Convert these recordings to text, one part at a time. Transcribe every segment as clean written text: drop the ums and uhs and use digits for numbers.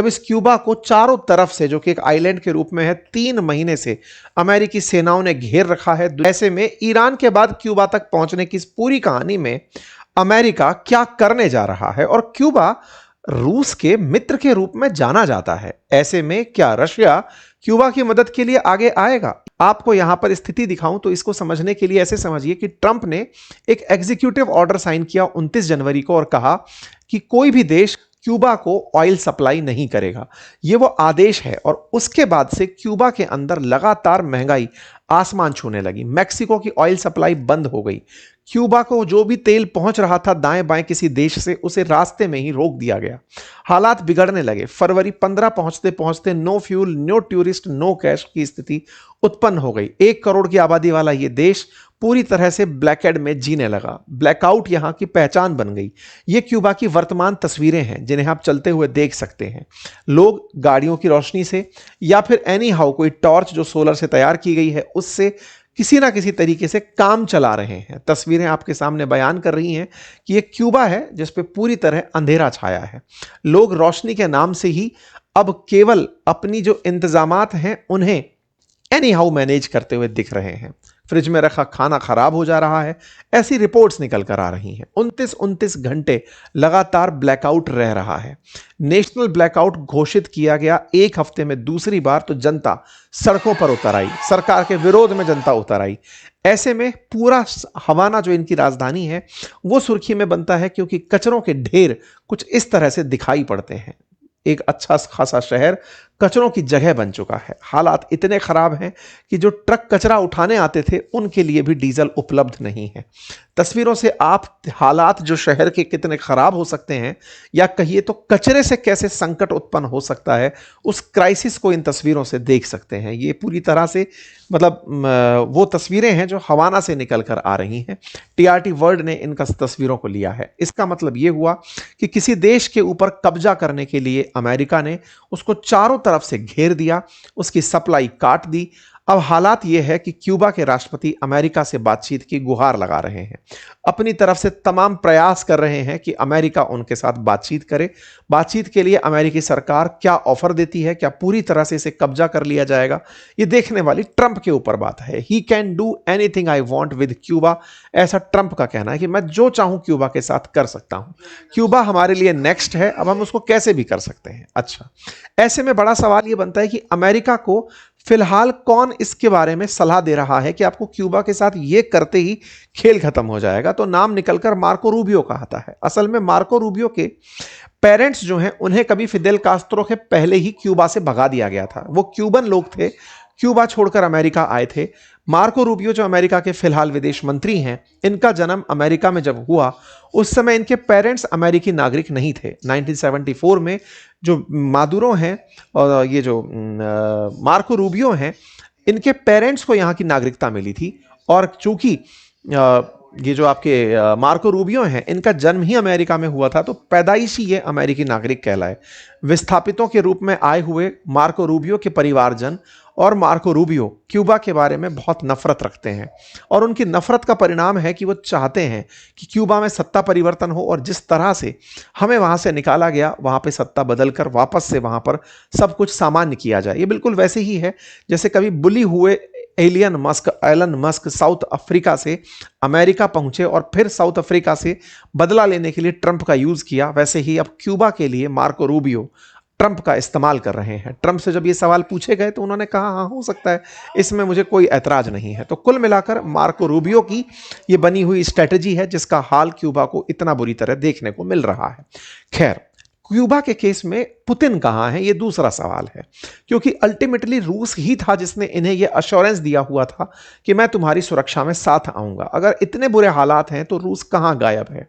जब इस क्यूबा को चारों तरफ से, जो कि एक आइलैंड के रूप में है, 3 महीने से अमेरिकी सेनाओं ने घेर रखा है। ऐसे में ईरान के बाद क्यूबा तक पहुंचने की इस पूरी कहानी में अमेरिका क्या करने जा रहा है, और क्यूबा रूस के मित्र के रूप में जाना जाता है। ऐसे में क्या रशिया क्यूबा की मदद के लिए आगे आएगा? आपको यहां पर स्थिति दिखाऊं तो इसको समझने के लिए ऐसे समझिए कि ट्रंप ने एक एग्जीक्यूटिव ऑर्डर साइन किया 29 जनवरी को और कहा कि कोई भी देश क्यूबा को ऑयल सप्लाई नहीं करेगा। यह वो आदेश है, और उसके बाद से क्यूबा के अंदर लगातार महंगाई आसमान छूने लगी। मैक्सिको की ऑयल सप्लाई बंद हो गई। क्यूबा को जो भी तेल पहुंच रहा था दाएं बाएं किसी देश से, उसे रास्ते में ही रोक दिया गया। हालात बिगड़ने लगे। फरवरी 15 पहुंचते पहुंचते no fuel, no tourist, no cash की स्थिति उत्पन्न हो गई। 1 करोड़ की आबादी वाला यह देश पूरी तरह से ब्लैकआउट में जीने लगा। ब्लैकआउट यहां की पहचान बन गई। ये क्यूबा की वर्तमान तस्वीरें हैं जिन्हें आप चलते हुए देख सकते हैं। लोग गाड़ियों की रोशनी से या फिर एनी हाउ कोई टॉर्च जो सोलर से तैयार की गई है उससे किसी ना किसी तरीके से काम चला रहे हैं। तस्वीरें आपके सामने बयान कर रही हैं कि यह क्यूबा है जिस पे पूरी तरह अंधेरा छाया है। लोग रोशनी के नाम से ही अब केवल अपनी जो इंतजामात हैं उन्हें एनी हाउ मैनेज करते हुए दिख रहे हैं। फ्रिज में रखा खाना खराब हो जा रहा है, ऐसी रिपोर्ट्स निकल कर आ रही हैं। 29 घंटे लगातार ब्लैकआउट रह रहा है। नेशनल ब्लैकआउट घोषित किया गया 1 हफ्ते में दूसरी बार तो जनता सड़कों पर उतर आई, सरकार के विरोध में जनता उतर आई। ऐसे में पूरा हवाना जो इनकी राजधानी है वो सुर्खी में बनता है, क्योंकि कचरों के ढेर कुछ इस तरह से दिखाई पड़ते हैं। एक अच्छा खासा शहर कचरों की जगह बन चुका है। हालात इतने खराब हैं कि जो ट्रक कचरा उठाने आते थे उनके लिए भी डीजल उपलब्ध नहीं है। तस्वीरों से आप हालात जो शहर के कितने खराब हो सकते हैं, या कहिए तो कचरे से कैसे संकट उत्पन्न हो सकता है, उस क्राइसिस को इन तस्वीरों से देख सकते हैं। ये पूरी तरह से मतलब वो तस्वीरें हैं जो हवाना से निकल कर आ रही हैं। टीआरटी वर्ल्ड ने इन तस्वीरों को लिया है। इसका मतलब ये हुआ कि किसी देश के ऊपर कब्जा करने के लिए अमेरिका ने उसको चारों तरफ से घेर दिया, उसकी सप्लाई काट दी। अब हालात यह है कि क्यूबा के राष्ट्रपति अमेरिका से बातचीत की गुहार लगा रहे हैं, अपनी तरफ से तमाम प्रयास कर रहे हैं कि अमेरिका उनके साथ बातचीत करे। बातचीत के लिए अमेरिकी सरकार क्या ऑफर देती है, क्या पूरी तरह से इसे कब्जा कर लिया जाएगा, यह देखने वाली ट्रंप के ऊपर बात है। He can do anything I want with Cuba, ऐसा ट्रंप का कहना है कि मैं जो चाहूं क्यूबा के साथ कर सकता हूं। क्यूबा हमारे लिए नेक्स्ट है, अब हम उसको कैसे भी कर सकते हैं। अच्छा, ऐसे में बड़ा सवाल यह बनता है कि अमेरिका को फिलहाल कौन इसके बारे में सलाह दे रहा है कि आपको क्यूबा के साथ ये करते ही खेल खत्म हो जाएगा। तो नाम निकलकर मार्को रूबियो का आता है। असल में मार्को रूबियो के पेरेंट्स जो हैं उन्हें कभी फिदेल कास्त्रो के पहले ही क्यूबा से भगा दिया गया था। वो क्यूबन लोग थे, क्यूबा छोड़कर अमेरिका आए थे। मार्को रूबियो जो अमेरिका के फिलहाल विदेश मंत्री हैं, इनका जन्म अमेरिका में जब हुआ उस समय इनके पेरेंट्स अमेरिकी नागरिक नहीं थे। 1974 में जो मादुरो हैं और ये जो मार्को रूबियो हैं, इनके पेरेंट्स को यहाँ की नागरिकता मिली थी। और चूंकि ये जो आपके मार्को रूबियो हैं, इनका जन्म ही अमेरिका में हुआ था, तो पैदाइशी ये अमेरिकी नागरिक कहलाए। विस्थापितों के रूप में आए हुए मार्को रूबियो के परिवारजन और मार्को रूबियो क्यूबा के बारे में बहुत नफरत रखते हैं, और उनकी नफरत का परिणाम है कि वो चाहते हैं कि क्यूबा में सत्ता परिवर्तन हो, और जिस तरह से हमें वहां से निकाला गया वहां पे सत्ता बदलकर वापस से वहां पर सब कुछ सामान्य किया जाए। ये बिल्कुल वैसे ही है जैसे कभी बुली हुए एलन मस्क साउथ अफ्रीका से अमेरिका पहुंचे और फिर साउथ अफ्रीका से बदला लेने के लिए ट्रंप का यूज किया। वैसे ही अब क्यूबा के लिए मार्को रूबियो ट्रंप का इस्तेमाल कर रहे हैं। ट्रंप से जब ये सवाल पूछे गए तो उन्होंने कहा हाँ हो सकता है, इसमें मुझे कोई ऐतराज नहीं है। तो कुल मिलाकर मार्को रूबियो की ये बनी हुई स्ट्रेटजी है जिसका हाल क्यूबा को इतना बुरी तरह देखने को मिल रहा है। खैर, क्यूबा के केस में पुतिन कहां है, यह दूसरा सवाल है, क्योंकि अल्टीमेटली रूस ही था जिसने इन्हें यह अश्योरेंस दिया हुआ था कि मैं तुम्हारी सुरक्षा में साथ आऊंगा। अगर इतने बुरे हालात हैं तो रूस कहां गायब है?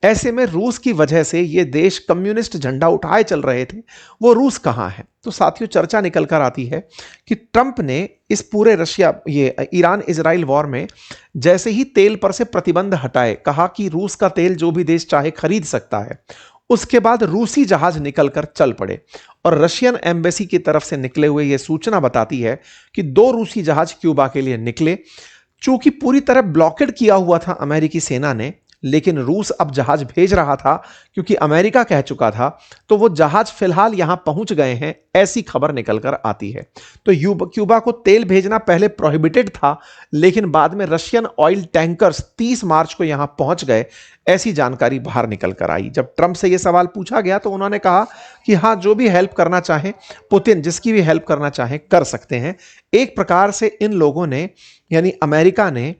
ऐसे में रूस की वजह से ये देश कम्युनिस्ट झंडा उठाए चल रहे थे, वो रूस कहां है? तो साथियों, चर्चा निकल कर आती है कि ट्रंप ने इस पूरे ये ईरान इजराइल वॉर में जैसे ही तेल पर से प्रतिबंध हटाए, कहा कि रूस का तेल जो भी देश चाहे खरीद सकता है, उसके बाद रूसी जहाज निकलकर चल पड़े। और रशियन एम्बेसी की तरफ से निकले हुए यह सूचना बताती है कि 2 रूसी जहाज क्यूबा के लिए निकले। चूंकि पूरी तरह ब्लॉकेड किया हुआ था अमेरिकी सेना ने, लेकिन रूस अब जहाज भेज रहा था क्योंकि अमेरिका कह चुका था, तो वो जहाज फिलहाल यहां पहुंच गए हैं, ऐसी खबर निकलकर आती है। तो क्यूबा को तेल भेजना पहले प्रोहिबिटेड था, लेकिन बाद में रशियन ऑयल टैंकर्स 30 मार्च को यहां पहुंच गए, ऐसी जानकारी बाहर निकल कर आई। जब ट्रंप से यह सवाल पूछा गया तो उन्होंने कहा कि हां, जो भी हेल्प करना चाहें, पुतिन जिसकी भी हेल्प करना चाहें कर सकते हैं। एक प्रकार से इन लोगों ने, यानी अमेरिका ने,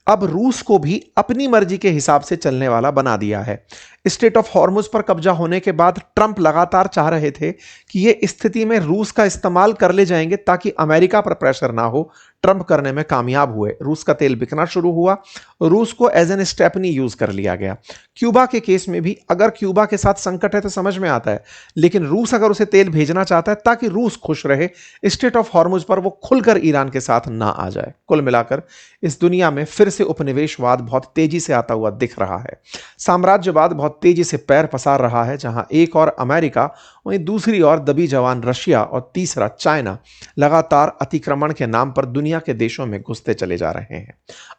अब रूस को भी अपनी मर्जी के हिसाब से चलने वाला बना दिया है। स्ट्रेट ऑफ हॉर्मुज पर कब्जा होने के बाद ट्रंप लगातार चाह रहे थे कि ये स्थिति में रूस का इस्तेमाल कर ले जाएंगे ताकि अमेरिका पर प्रेशर ना हो। ट्रंप करने में कामयाब हुए, रूस का तेल बिकना शुरू हुआ, रूस को एज एन स्टेपनी यूज कर लिया गया। क्यूबा के केस में भी अगर क्यूबा के साथ संकट है तो समझ में आता है, लेकिन रूस अगर उसे तेल भेजना चाहता है ताकि रूस खुश रहे, स्ट्रेट ऑफ हॉर्मुज पर वो खुलकर ईरान के साथ ना आ जाए। कुल मिलाकर इस दुनिया में फिर से उपनिवेशवाद बहुत तेजी से आता हुआ दिख रहा है। साम्राज्यवाद बहुत तेजी से पैर पसार रहा है, जहां एक और अमेरिका, वहीं दूसरी ओर दबी जवान रशिया और तीसरा चाइना लगातार अतिक्रमण के नाम पर दुनिया के देशों में घुसते चले जा रहे हैं।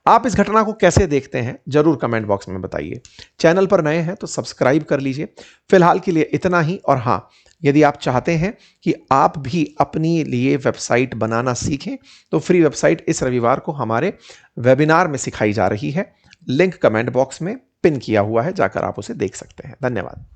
आप इस घटना को कैसे देखते हैं, जरूर कमेंट बॉक्स में बताइए। चैनल पर नए हैं तो सब्सक्राइब कर लीजिए। फिलहाल के लिए इतना ही। और हां, यदि आप चाहते हैं कि आप भी अपने लिए वेबसाइट बनाना सीखें, तो फ्री वेबसाइट इस रविवार को हमारे वेबिनार में सिखाई जा रही है। लिंक कमेंट बॉक्स में पिन किया हुआ है, जाकर आप उसे देख सकते हैं। धन्यवाद।